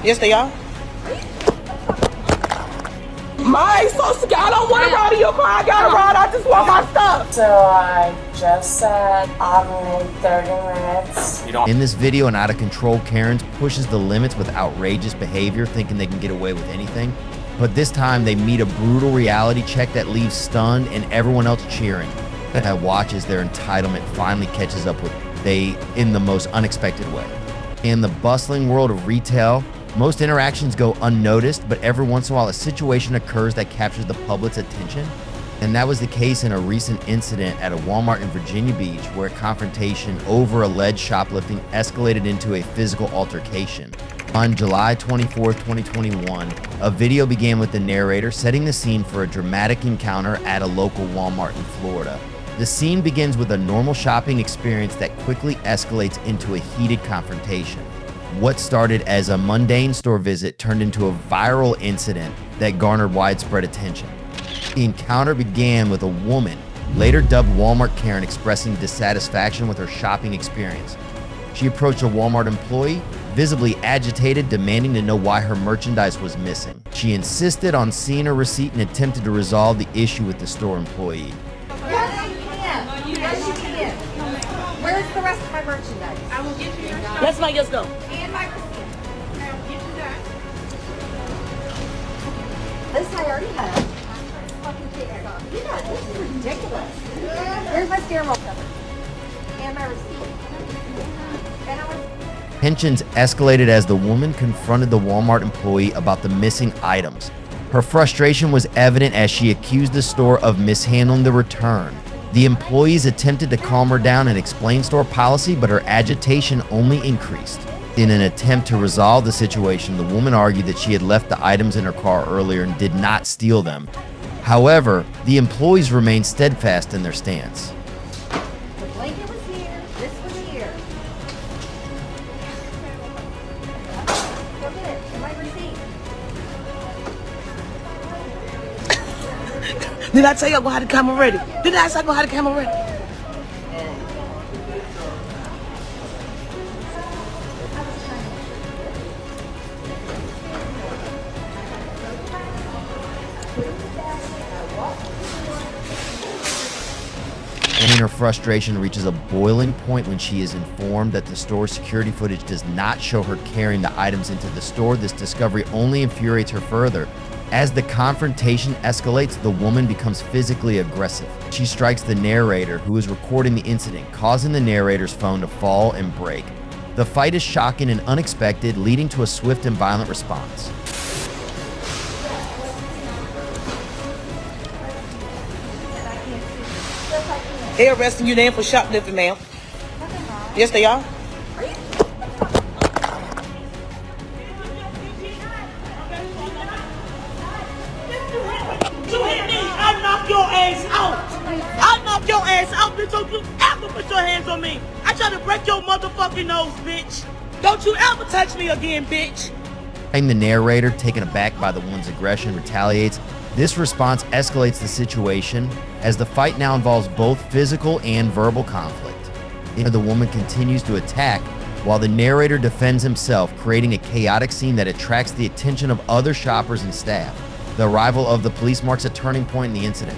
Yes, they are. My so scared. I don't want to ride in your car. I got to ride. I just want my stuff. So I just said I'm in 30 minutes. In this video, an out-of-control Karen pushes the limits with outrageous behavior, thinking they can get away with anything. But this time, they meet a brutal reality check that leaves stunned and everyone else cheering. That watches their entitlement finally catches up with they in the most unexpected way. In the bustling world of retail, most interactions go unnoticed, but every once in a while a situation occurs that captures the public's attention. And that was the case in a recent incident at a Walmart in Virginia Beach, where a confrontation over alleged shoplifting escalated into a physical altercation. On July 24, 2021, a video began with the narrator setting the scene for a dramatic encounter at a local Walmart in Florida. The scene begins with a normal shopping experience that quickly escalates into a heated confrontation. What started as a mundane store visit turned into a viral incident that garnered widespread attention. The encounter began with a woman, later dubbed Walmart Karen, expressing dissatisfaction with her shopping experience. She approached a Walmart employee, visibly agitated, demanding to know why her merchandise was missing. She insisted on seeing her receipt and attempted to resolve the issue with the store employee. Yes, you can. Yes, you can. Where's the rest of my merchandise? I will get you your stuff. Let's make us go. And my receipt. I'll get you that. This I already have. Fucking take it off. You know, this is ridiculous. Where's my steering wheel cover? And my receipt. And I was... Tensions escalated as the woman confronted the Walmart employee about the missing items. Her frustration was evident as she accused the store of mishandling the return. The employees attempted to calm her down and explain store policy, but her agitation only increased. In an attempt to resolve the situation, the woman argued that she had left the items in her car earlier and did not steal them. However, the employees remained steadfast in their stance. The blanket was here. This was here. Go get it. And my receipt. Did I tell you I go have the camera ready? Did I say I go have the camera ready? And her frustration reaches a boiling point when she is informed that the store's security footage does not show her carrying the items into the store. This discovery only infuriates her further. As the confrontation escalates, the woman becomes physically aggressive. She strikes the narrator, who is recording the incident, causing the narrator's phone to fall and break. The fight is shocking and unexpected, leading to a swift and violent response. They're arresting you then for shoplifting, ma'am. Yes, they are. You hit me, I knock your ass out. I knock your ass out, bitch. Don't you ever put your hands on me. I try to break your motherfucking nose, bitch. Don't you ever touch me again, bitch. The narrator, taken aback by the woman's aggression, retaliates. This response escalates the situation as the fight now involves both physical and verbal conflict. The woman continues to attack while the narrator defends himself, creating a chaotic scene that attracts the attention of other shoppers and staff. The arrival of the police marks a turning point in the incident.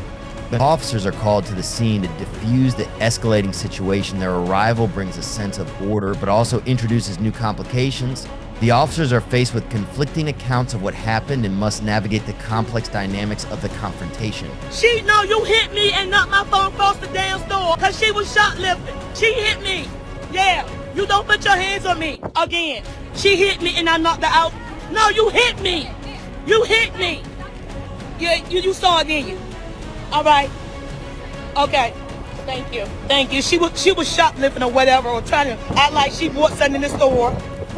The officers are called to the scene to defuse the escalating situation. Their arrival brings a sense of order, but also introduces new complications. The officers are faced with conflicting accounts of what happened and must navigate the complex dynamics of the confrontation. She know you hit me and knocked my phone across the damn store because she was shoplifting. She hit me. Yeah, you don't put your hands on me again. She hit me and I knocked her out. No, you hit me. You hit me. Yeah, you saw it, didn't you? All right. Okay. Thank you. Thank you. She was shoplifting or whatever, or trying to act like she bought something in the store.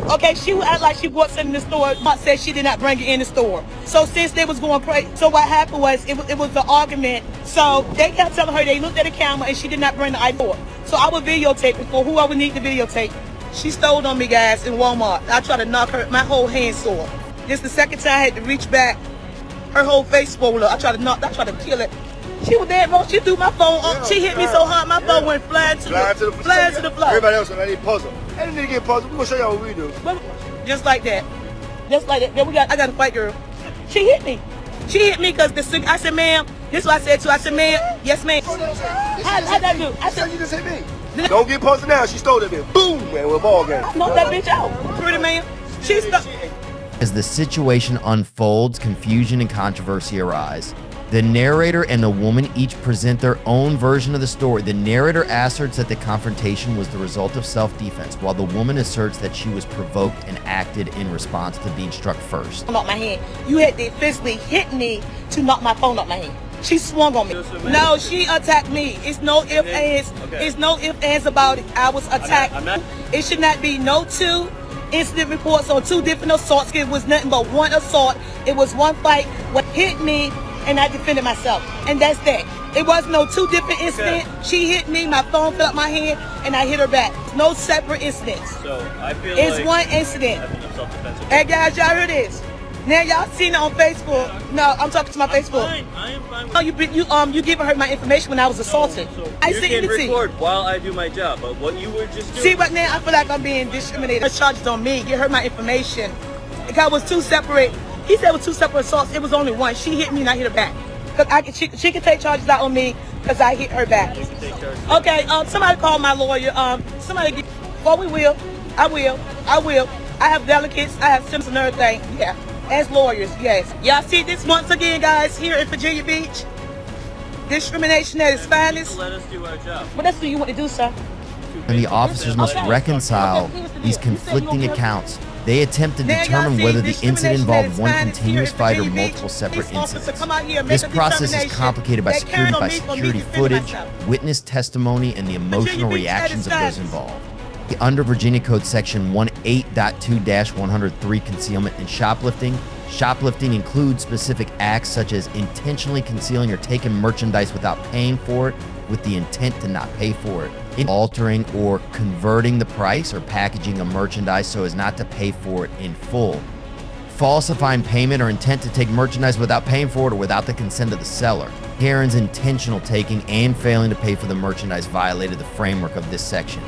Okay, she would act like she bought something in the store, but said she did not bring it in the store. So since they was going crazy, so what happened was, it was an argument. So they kept telling her they looked at the camera and she did not bring the item. So I would videotape it for whoever need the videotape. She stole on me, guys, in Walmart. I tried to knock her, my whole hand sore. This the second time I had to reach back. Her whole face swollen up. I tried to kill it. She was dead wrong. She threw my phone up. She hit me so hard, my phone went flying to the floor. Everybody else on that need puzzle. Any nigga get puzzle, we gonna show y'all what we do. Just like that. Just like that. Then I got a fight, girl. She hit me. She hit me because I said, ma'am, this is what I said to her. I said, ma'am, yes, ma'am. How'd I do? I said, you just hit me. Don't get posted now. She stole that bitch. Boom, man, with a ball game. Knock that bitch out. Pretty man. She's stuck. As the situation unfolds, confusion and controversy arise. The narrator and the woman each present their own version of the story. The narrator asserts that the confrontation was the result of self-defense, while the woman asserts that she was provoked and acted in response to being struck first. Knock my hand. You had to physically hit me to knock my phone off my hand. She swung on me. No, she attacked me. It's no ifs, ands. It's no ifs, ands about it. I was attacked. It should not be no two incident reports on two different assaults. It was nothing but one assault. It was one fight. What hit me, and I defended myself. And that's that. It was no two different incidents. Okay. She hit me, my phone fell out my hand, and I hit her back. No separate incidents. So I feel it's like one incident. Hey guys, y'all heard this. Now y'all seen it on Facebook. No, I'm talking to my Facebook. I am fine. Oh, you giving her my information when I was assaulted. I you can record while I do my job, but what you were just doing. See, but now I feel like I'm being discriminated. Her charges on me. Get her my information. Because it was two separate. He said it was two separate assaults. It was only one. She hit me and I hit her back. Cause she can take charges out on me because I hit her back. You can take charges. Okay. Somebody call my lawyer. Somebody. Well, we will. I will. I have delegates. I have symptoms and everything. Yeah. As lawyers, yes. Y'all see this once again, guys, here in Virginia Beach. Discrimination at its finest. Let us do our job. What else do you want to do, sir? And the officers must reconcile these conflicting accounts. They attempt to determine whether the incident involved one continuous fight or multiple separate incidents. This process is complicated by security footage, witness testimony, and the emotional reactions of those involved. Under Virginia Code Section 18.2-103, concealment and shoplifting. Shoplifting includes specific acts such as intentionally concealing or taking merchandise without paying for it with the intent to not pay for it. Altering or converting the price or packaging of merchandise so as not to pay for it in full. Falsifying payment or intent to take merchandise without paying for it or without the consent of the seller. Karen's intentional taking and failing to pay for the merchandise violated the framework of this section.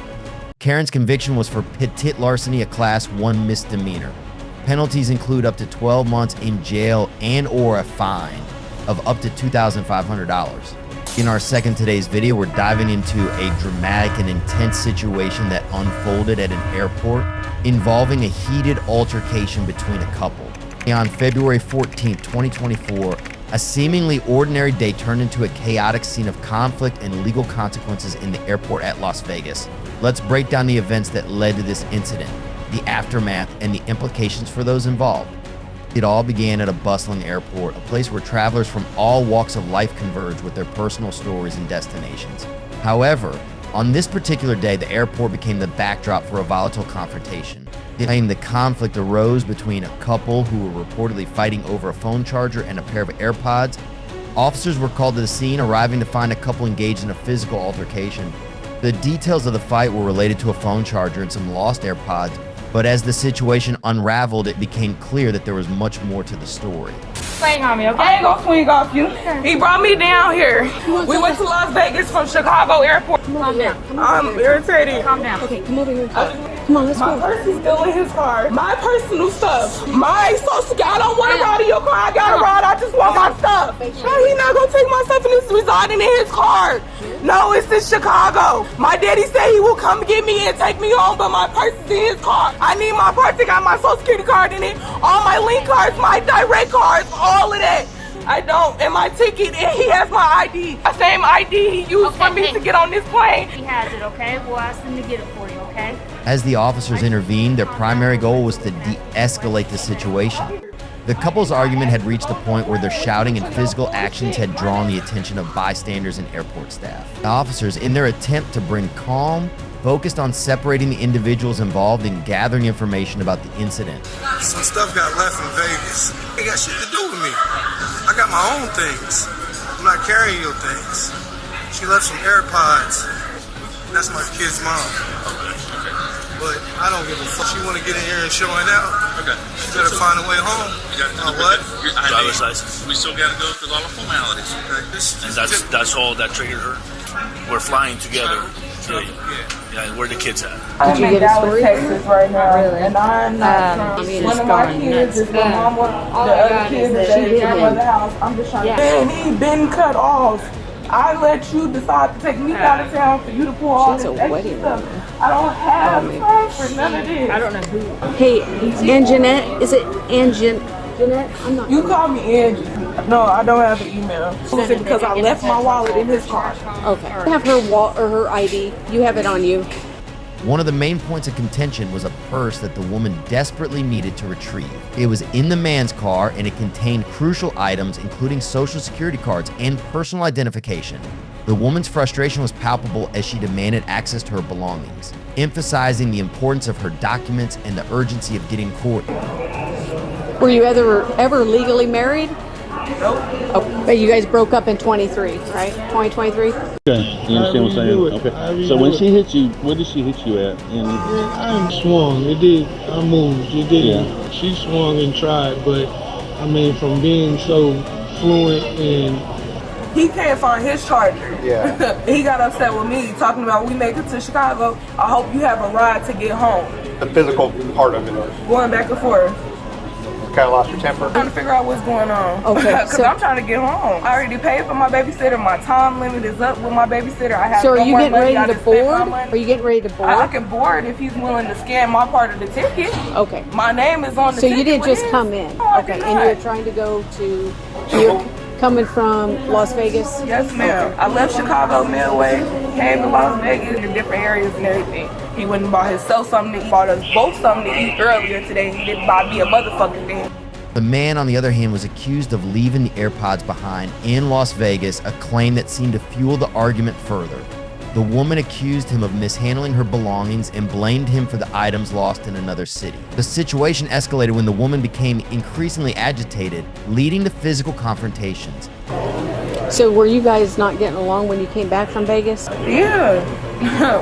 Karen's conviction was for petit larceny, a class 1 misdemeanor. Penalties include up to 12 months in jail and or a fine of up to $2,500. In our second today's video, we're diving into a dramatic and intense situation that unfolded at an airport involving a heated altercation between a couple. On February 14, 2024, a seemingly ordinary day turned into a chaotic scene of conflict and legal consequences in the airport at Las Vegas. Let's break down the events that led to this incident, the aftermath, and the implications for those involved. It all began at a bustling airport, a place where travelers from all walks of life converge with their personal stories and destinations. However, on this particular day, the airport became the backdrop for a volatile confrontation. The conflict arose between a couple who were reportedly fighting over a phone charger and a pair of AirPods. Officers were called to the scene, arriving to find a couple engaged in a physical altercation. The details of the fight were related to a phone charger and some lost AirPods, but as the situation unraveled, it became clear that there was much more to the story. Swing on me, okay? I ain't gonna swing off you. He brought me down here. We went to Las Vegas from Chicago Airport. Calm down. I'm irritated. Calm down. Okay, come over here. Come on, let's My go. purse is still in his car. My personal stuff. My social security. I don't want to ride in your car. I got to ride. I just want my stuff. No, he's not gonna take my stuff and it's residing in his car. No, it's in Chicago. My daddy said he will come get me and take me home, but my purse is in his car. I need my purse. It got my social security card in it. All my link cards, my direct cards, all of that. I don't, and my ticket, and he has my ID. The same ID he used for me to get on this plane. He has it, okay? We'll ask him to get it for you, okay? As the officers intervened, their primary goal was to de-escalate the situation. The couple's argument had reached the point where their shouting and physical actions had drawn the attention of bystanders and airport staff. The officers, in their attempt to bring calm, focused on separating the individuals involved and gathering information about the incident. Some stuff got left in Vegas. Ain't got shit to do with me. I got my own things. I'm not carrying your things. She left some AirPods. That's my kid's mom. But I don't give a fuck. She want to get in here and showing out. Okay. She better find a way home. You got to what? Your driver's license. We still got to go through all the formalities. Okay. And that's all that triggered her. We're flying together. kill you. Yeah, where the kids at? I'm you in get a Dallas, story? Texas right now, Really? and I'm not from. I mean, One it's of my gone kids nuts. is with mama. All The I other got kids is is that at she his hit him. grandmother's house. I'm just trying to. Yeah. Man, he been cut off. I let you decide to take me out of town for you to pull all this extra stuff. I don't have time for none of this. I don't know who. Hey, and Jeanette, is it Jeanette? I'm not. You call me Angie. No, I don't have an email. Because I left my wallet in his car. Okay. I have her her ID. You have it on you. One of the main points of contention was a purse that the woman desperately needed to retrieve. It was in the man's car and it contained crucial items including social security cards and personal identification. The woman's frustration was palpable as she demanded access to her belongings, emphasizing the importance of her documents and the urgency of getting court. Were you ever legally married? Nope. Oh, but you guys broke up in 23, right? 2023? Okay, you understand what I'm saying? Okay. So when she hit you, where did she hit you at? I swung. It did. I moved. It didn't. Yeah. She swung and tried, but I mean, from being so fluent and he can't find his charger. Yeah. He got upset with me talking about we make it to Chicago. I hope you have a ride to get home. the physical part of it. Going back and forth. Kind of lost your temper. Trying to figure out what's going on. Okay. Because I'm trying to get home. I already paid for my babysitter. My time limit is up with my babysitter. I have So are no you more getting money. ready to board? Are you getting ready to board? I can board if he's willing to scan my part of the ticket. Okay. My name is on the So ticket. you didn't just with come in? No, I Okay. did And not. you're trying to go to, you're coming from Las Vegas? Yes, ma'am. I left Chicago Midway, came to Las Vegas, in different areas and everything. He went and bought himself something to eat. Bought us both something to eat earlier today. He didn't buy me a motherfucking thing. The man, on the other hand, was accused of leaving the AirPods behind in Las Vegas, a claim that seemed to fuel the argument further. The woman accused him of mishandling her belongings and blamed him for the items lost in another city. The situation escalated when the woman became increasingly agitated, leading to physical confrontations. So were you guys not getting along when you came back from Vegas? Yeah.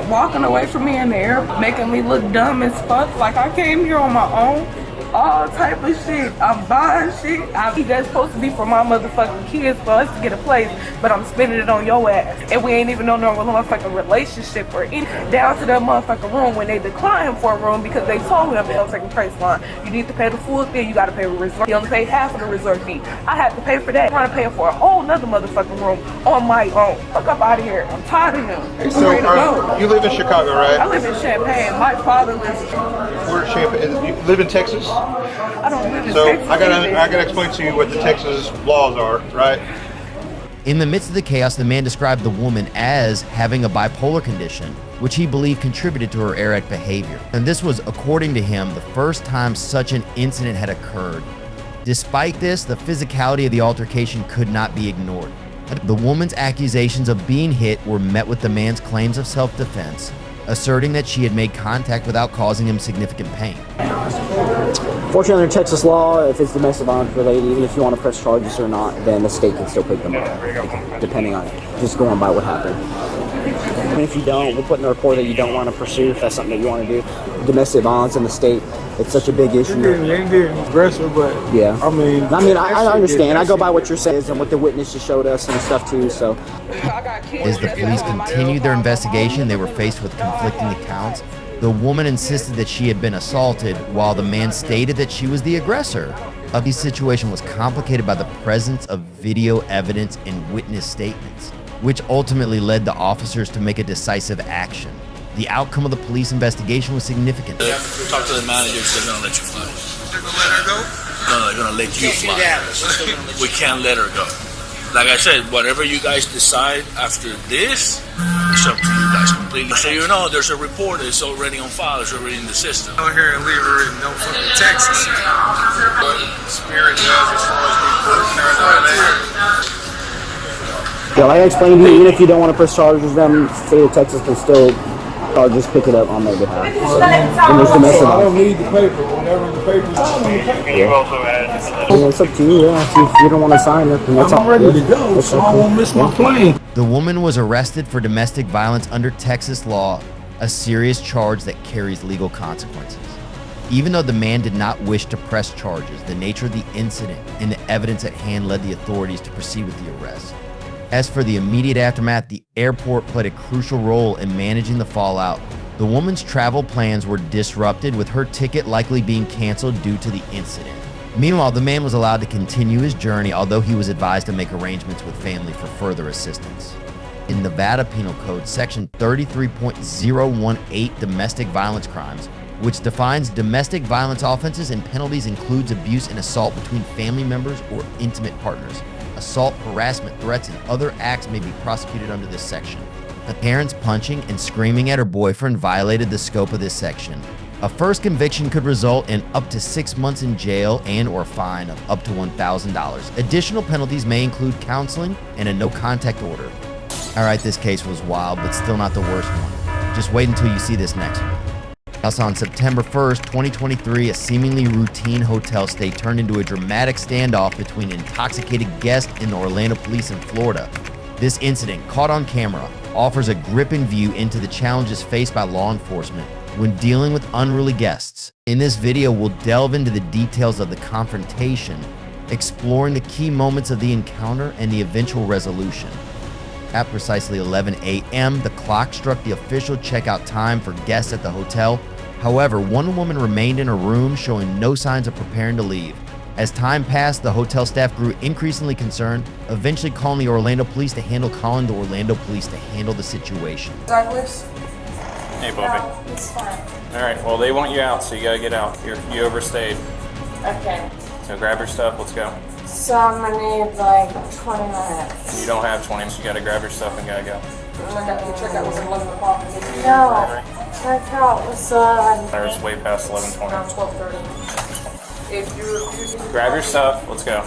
Walking away from me in the air, making me look dumb as fuck, like I came here on my own. All type of shit. I'm buying shit. You guys supposed to be for my motherfucking kids for us to get a place, but I'm spending it on your ass. And we ain't even on no motherfucking relationship or anything. Down to that motherfucking room when they declined for a room because they told him the second price line. You need to pay the full fee, you gotta pay a resort. You only pay half of the resort fee. I had to pay for that. I'm trying to pay for a whole nother motherfucking room on my own. Fuck up out of here. I'm tired of him. I'm So, ready to go. you live in Chicago, I right? live in Champaign. My father lives in We're in Champaign. You live in Texas? I don't live in So Texas. I gotta explain to you what the Texas laws are, right? In the midst of the chaos, the man described the woman as having a bipolar condition, which he believed contributed to her erratic behavior. And this was, according to him, the first time such an incident had occurred. Despite this, the physicality of the altercation could not be ignored. The woman's accusations of being hit were met with the man's claims of self-defense, asserting that she had made contact without causing him significant pain. Fortunately, under Texas law, if it's domestic violence related, even if you want to press charges or not, then the state can still pick them up, depending on it. Just going by what happened. And if you don't, we'll put in the report that you don't want to pursue, if that's something that you want to do. Domestic violence in the state, it's such a big issue. They ain't getting aggressive, but Yeah. I mean, I understand. I go by what you're saying and what the witnesses showed us and stuff too, so. As the police continued their investigation, they were faced with conflicting accounts. The woman insisted that she had been assaulted, while the man stated that she was the aggressor. The situation was complicated by the presence of video evidence and witness statements, which ultimately led the officers to make a decisive action. The outcome of the police investigation was significant. Talk to the managers, they're gonna let you fly. They're gonna let her go? No, they're gonna let you fly. We can't let her go. Like I said, whatever you guys decide after this, it's up to you guys completely. So you know, there's a report, it's already on file, it's already in the system. Out here and leave her in no fucking Texas. But Spirit does as far as we put her Yeah, like I explained to you, even if you don't want to press charges, then the state of Texas can still just pick it up on their behalf. So, and there's domestic I don't violence. need the paper. Whenever the paper's It's up to you, yeah. If you don't want to sign it, then that's I'm all. ready to go, so I won't miss my plane. The woman was arrested for domestic violence under Texas law, a serious charge that carries legal consequences. Even though the man did not wish to press charges, the nature of the incident and the evidence at hand led the authorities to proceed with the arrest. As for the immediate aftermath, the airport played a crucial role in managing the fallout. The woman's travel plans were disrupted, with her ticket likely being canceled due to the incident. Meanwhile, the man was allowed to continue his journey, although he was advised to make arrangements with family for further assistance. In Nevada Penal Code, Section 33.018 Domestic Violence Crimes, which defines domestic violence offenses and penalties, includes abuse and assault between family members or intimate partners. Assault, harassment, threats, and other acts may be prosecuted under this section. The parents punching and screaming at her boyfriend violated the scope of this section. A first conviction could result in up to 6 months in jail and/or a fine of up to $1,000. Additional penalties may include counseling and a no-contact order. All right, this case was wild, but still not the worst one. Just wait until you see this next one. Also on September 1st, 2023, a seemingly routine hotel stay turned into a dramatic standoff between intoxicated guests and the Orlando police in Florida. This incident, caught on camera, offers a gripping view into the challenges faced by law enforcement when dealing with unruly guests. In this video, we'll delve into the details of the confrontation, exploring the key moments of the encounter and the eventual resolution. At precisely 11 a.m., the clock struck the official checkout time for guests at the hotel. However, one woman remained in her room, showing no signs of preparing to leave. As time passed, the hotel staff grew increasingly concerned, eventually calling the Orlando police to handle the situation. Douglas? Hey, Bobby. No, it's fine. All right, well, they want you out, so you gotta get out. You overstayed. Okay. So grab your stuff, let's go. So I'm gonna need like 20 minutes. You don't have 20 minutes, you gotta grab your stuff and gotta go. Checkout was at 11 o'clock. No, checkout was It's way past 11:20. around 12:30. If you refuse to Grab your stuff, let's go.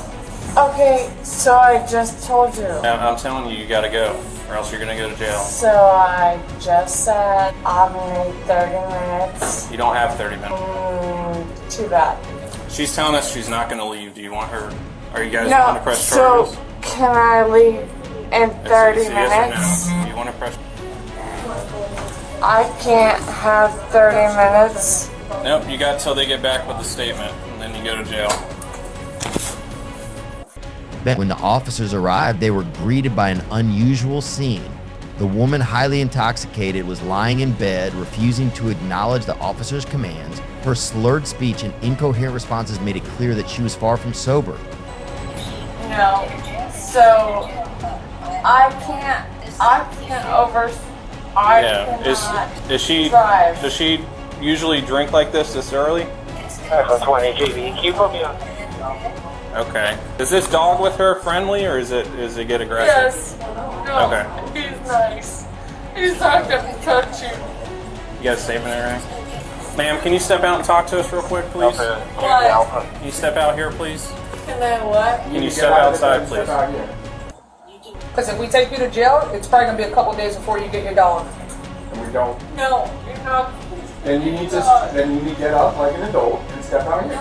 Okay, so I just told you. I'm telling you, you gotta go, or else you're gonna go to jail. So I just said I'm gonna need 30 minutes. You don't have 30 minutes. Too bad. She's telling us she's not gonna leave. Do you want her? Are you guys No, going to press charges? so can I leave in 30 It's a yes minutes? or no. Do you want to press? I can't have 30 minutes. Nope, you got till they get back with the statement, and then you go to jail. When the officers arrived, they were greeted by an unusual scene. The woman, highly intoxicated, was lying in bed, refusing to acknowledge the officers' commands. Her slurred speech and incoherent responses made it clear that she was far from sober. No. So I can't Is she? drive. Does she usually drink like this early? 20 JV. Can you put me on? Okay. Is this dog with her friendly, or is it get aggressive? Yes. No. Okay. He's nice. He's not gonna touch you. You got a statement and everything? Ma'am, can you step out and talk to us real quick, please? What? Can you step out here, please? Can I what? Can you step outside, please? Because if we take you to jail, it's probably going to be a couple days before you get your dog. And we don't. No, you're not. Then you need to get up like an adult and step out here.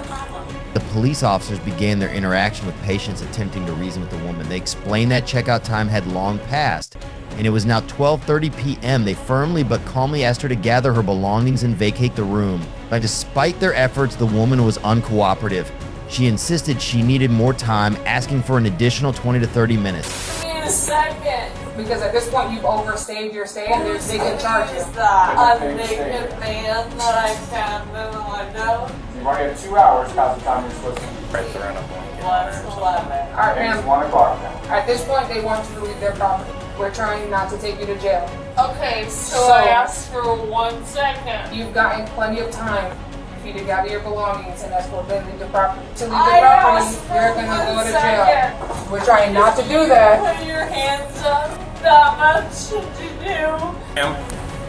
The police officers began their interaction with patients attempting to reason with the woman. They explained that checkout time had long passed, and it was now 12:30 p.m. They firmly but calmly asked her to gather her belongings and vacate the room. But despite their efforts, the woman was uncooperative. She insisted she needed more time, asking for an additional 20 to 30 minutes. Give me a second. Because at this point, you've overstayed your stay and they can charge you. Is that a naked man that I found in the window? You've already had 2 hours past the time you're supposed to be. Right around a blanket. What's 11? All right, It's ma'am. 1 o'clock now. At this point, they want you to leave their property. We're trying not to take you to jail. Okay, so I asked for 1 second. You've gotten plenty of time for you to gather your belongings and that's what they leave the property. To leave the I property, asked for you're gonna go 1 to jail. second. We're trying not to do that. Put your hands up. Not much to do. Ma'am,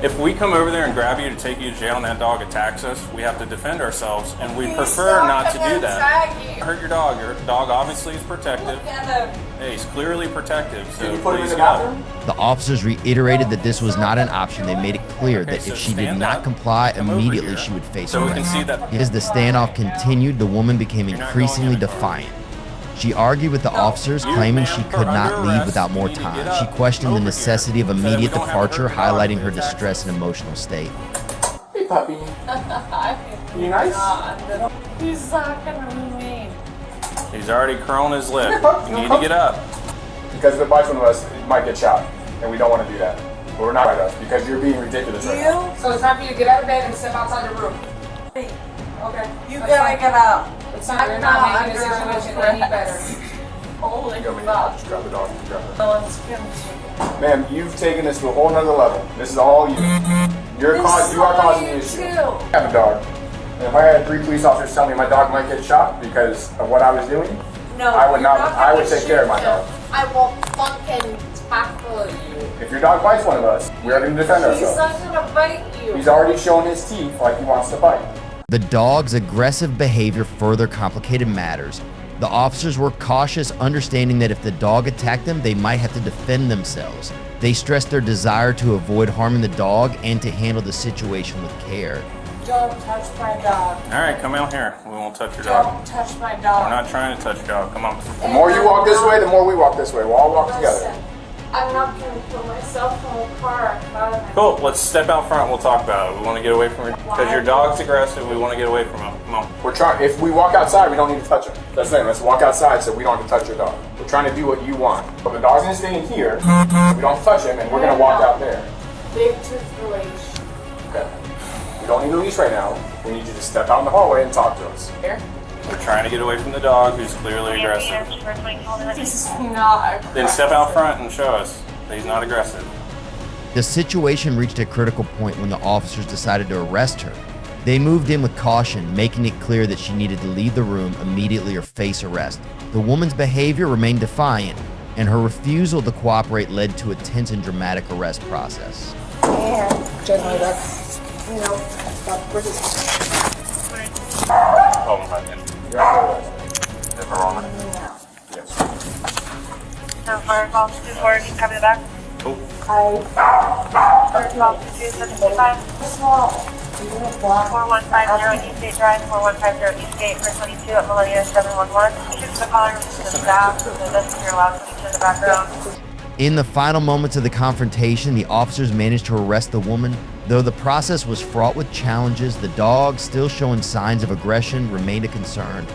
if we come over there and grab you to take you to jail and that dog attacks us, we have to defend ourselves, and we prefer not to do that. Hurt your dog. Your dog obviously is protective. Hey, he's clearly protective, so please go. The officers reiterated that this was not an option. They made it clear that if she did not comply, immediately she would face So we can arrest. see that. As the standoff continued, the woman became increasingly defiant. She argued with the officers, claiming she could not leave without more time. She questioned the necessity of immediate departure, highlighting her distress and emotional state. Hey, puppy. You nice? He's not gonna be mean. He's already curling his lip. You need to get up. Because if it bites one of us, might get shot, and we don't want to do that. But we're not by us because you're being ridiculous right now. So it's time for you to get out of bed and step outside the room. Okay. You gotta get out. It's time you're not making the situation any better. Holy Just grab the dog. Grab her. No one's gonna Ma'am, you've taken this to a whole nother level. This is all you. You are causing the issue. I have a dog. And if I had 3 police officers tell me my dog might get shot because of what I was doing, No, I would not. I would take shoot care of my him. dog. I will fucking tackle you. If your dog bites one of us, we are going to defend He's ourselves. not gonna bite you. He's already shown his teeth like he wants to fight. The dog's aggressive behavior further complicated matters. The officers were cautious, understanding that if the dog attacked them, they might have to defend themselves. They stressed their desire to avoid harming the dog and to handle the situation with care. Don't touch my dog. All right, come out here. We won't touch your dog. Don't touch my We're dog. not trying to touch your dog. Come on. The more you walk this way, the more we walk this way. We'll all walk together. Listen, I'm not gonna put myself in a car. Cool. Let's step out front. We'll talk about it. We want to get away from her because your dog's aggressive. We want to get away from him. Come on. We're trying. If we walk outside, we don't need to touch him. That's the thing. Let's walk outside so we don't have to touch your dog. We're trying to do what you want. But the dog's gonna stay in here. We don't touch him, and we're gonna walk out there. Big tooth leash. Okay. We don't need a leash right now. We need you to step out in the hallway and talk to us. Here. We're trying to get away from the dog who's clearly aggressive. This is not. Then step out front and show us that he's not aggressive. The situation reached a critical point when the officers decided to arrest her. They moved in with caution, making it clear that she needed to leave the room immediately or face arrest. The woman's behavior remained defiant, and her refusal to cooperate led to a tense and dramatic arrest process. Yeah. Generally, that's, you know, pretty. Oh my God. You're under arrest. Never wrong. Yes. So, fire call 2-4, can you copy the back? Cool. Fire call 2-765. 4150 Eastgate Drive, 4150 Eastgate, for 22 at Millennia 711. Shoot the caller to the staff, so that's your loud speech in the background. In the final moments of the confrontation, the officers managed to arrest the woman. Though the process was fraught with challenges, the dog, still showing signs of aggression, remained a concern.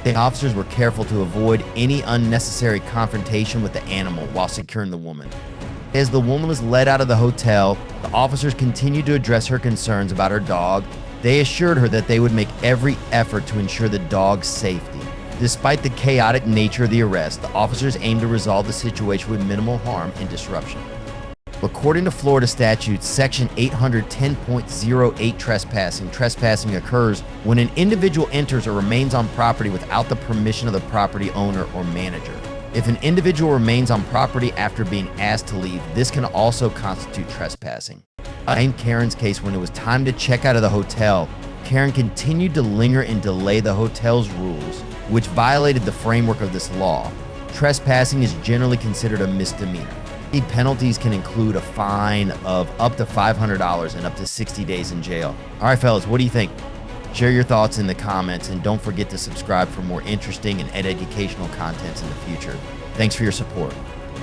The officers were careful to avoid any unnecessary confrontation with the animal while securing the woman. As the woman was led out of the hotel, the officers continued to address her concerns about her dog. They assured her that they would make every effort to ensure the dog's safety. Despite the chaotic nature of the arrest, the officers aimed to resolve the situation with minimal harm and disruption. According to Florida statutes, Section 810.08 trespassing occurs when an individual enters or remains on property without the permission of the property owner or manager. If an individual remains on property after being asked to leave, this can also constitute trespassing. In Karen's case, when it was time to check out of the hotel, Karen continued to linger and delay the hotel's rules, which violated the framework of this law. Trespassing is generally considered a misdemeanor. The penalties can include a fine of up to $500 and up to 60 days in jail. All right, fellas, what do you think? Share your thoughts in the comments, and don't forget to subscribe for more interesting and educational contents in the future. Thanks for your support.